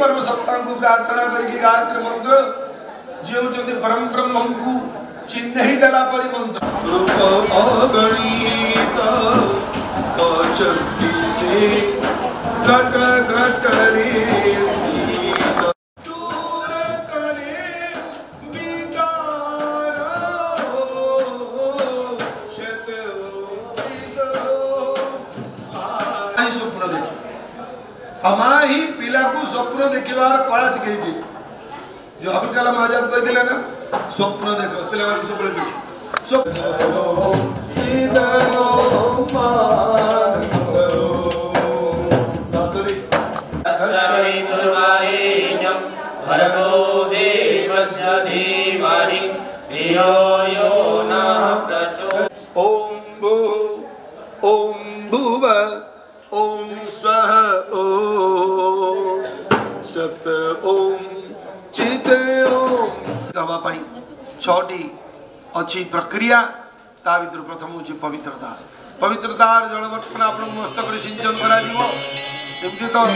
परम सत्ता को प्रार्थना करके गायत्री मंत्र जो चंदे परम ब्रह्म को चिन्ह ही देला परि मंत्र अगणित अचंती से घट घट रे ही पिला को स्वप्न देखिबार कला सिखाई जो अब्दुल कलाम आजाद कहिला ना स्वप्न देखो पिला माने सब ओम भुव ओम स्वः ओम सत ओम चित ओम दवा पाई छटी अच्छी प्रक्रिया ता भीतर प्रथम होची पवित्रता पवित्रतार जलवर्तन आपण मस्तक सिंचन करा दिवो एमती तो